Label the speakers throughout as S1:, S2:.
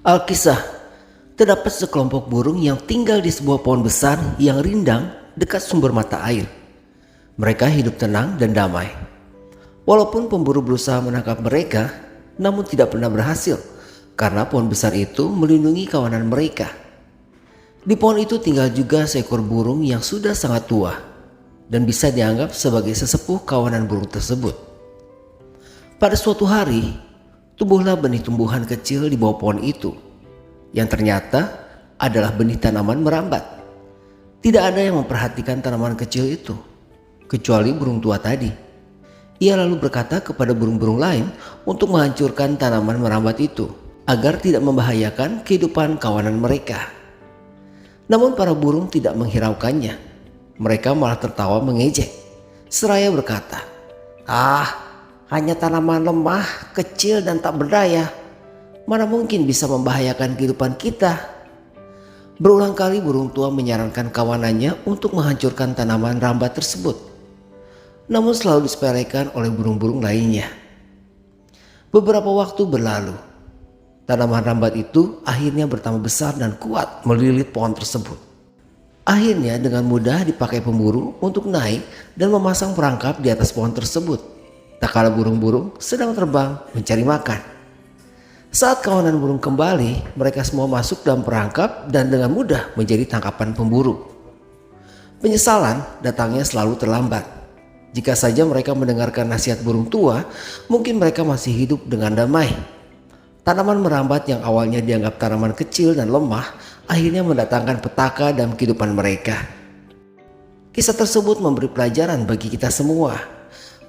S1: Alkisah, terdapat sekelompok burung yang tinggal di sebuah pohon besar yang rindang dekat sumber mata air. Mereka hidup tenang dan damai. Walaupun pemburu berusaha menangkap mereka, namun tidak pernah berhasil karena pohon besar itu melindungi kawanan mereka. Di pohon itu tinggal juga seekor burung yang sudah sangat tua dan bisa dianggap sebagai sesepuh kawanan burung tersebut. Pada suatu hari, tumbuhlah benih tumbuhan kecil di bawah pohon itu, yang ternyata adalah benih tanaman merambat. Tidak ada yang memperhatikan tanaman kecil itu, kecuali burung tua tadi. Ia lalu berkata kepada burung-burung lain untuk menghancurkan tanaman merambat itu, agar tidak membahayakan kehidupan kawanan mereka. Namun para burung tidak menghiraukannya. Mereka malah tertawa mengejek, seraya berkata, hanya tanaman lemah, kecil dan tak berdaya. Mana mungkin bisa membahayakan kehidupan kita. Berulang kali burung tua menyarankan kawanannya untuk menghancurkan tanaman rambat tersebut. Namun selalu disepelekan oleh burung-burung lainnya. Beberapa waktu berlalu. Tanaman rambat itu akhirnya bertambah besar dan kuat melilit pohon tersebut. Akhirnya dengan mudah dipakai pemburu untuk naik dan memasang perangkap di atas pohon tersebut. Tak kala burung-burung sedang terbang mencari makan. Saat kawanan burung kembali, mereka semua masuk dalam perangkap dan dengan mudah menjadi tangkapan pemburu. Penyesalan datangnya selalu terlambat. Jika saja mereka mendengarkan nasihat burung tua, mungkin mereka masih hidup dengan damai. Tanaman merambat yang awalnya dianggap tanaman kecil dan lemah, akhirnya mendatangkan petaka dalam kehidupan mereka. Kisah tersebut memberi pelajaran bagi kita semua,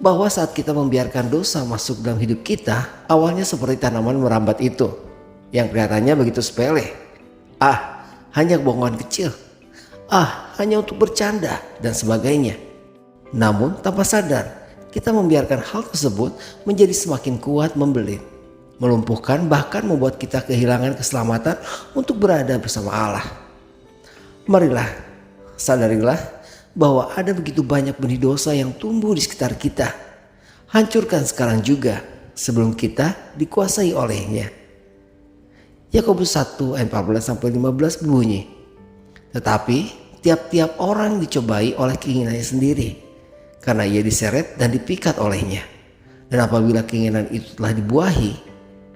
S1: bahwa saat kita membiarkan dosa masuk dalam hidup kita, awalnya seperti tanaman merambat itu, yang kelihatannya begitu sepele. Hanya bohongan kecil. Hanya untuk bercanda dan sebagainya. Namun tanpa sadar, kita membiarkan hal tersebut menjadi semakin kuat membelit, melumpuhkan, bahkan membuat kita kehilangan keselamatan untuk berada bersama Allah. Marilah, sadarilah bahwa ada begitu banyak benih dosa yang tumbuh di sekitar kita. Hancurkan sekarang juga sebelum kita dikuasai olehnya. Yakobus 1 ayat 14-15 berbunyi, tetapi tiap-tiap orang dicobai oleh keinginannya sendiri, karena ia diseret dan dipikat olehnya. Dan apabila keinginan itu telah dibuahi,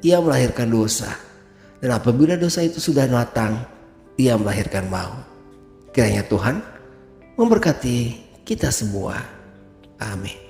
S1: ia melahirkan dosa. Dan apabila dosa itu sudah matang, ia melahirkan maut. Kiranya Tuhan memberkati kita semua. Amin.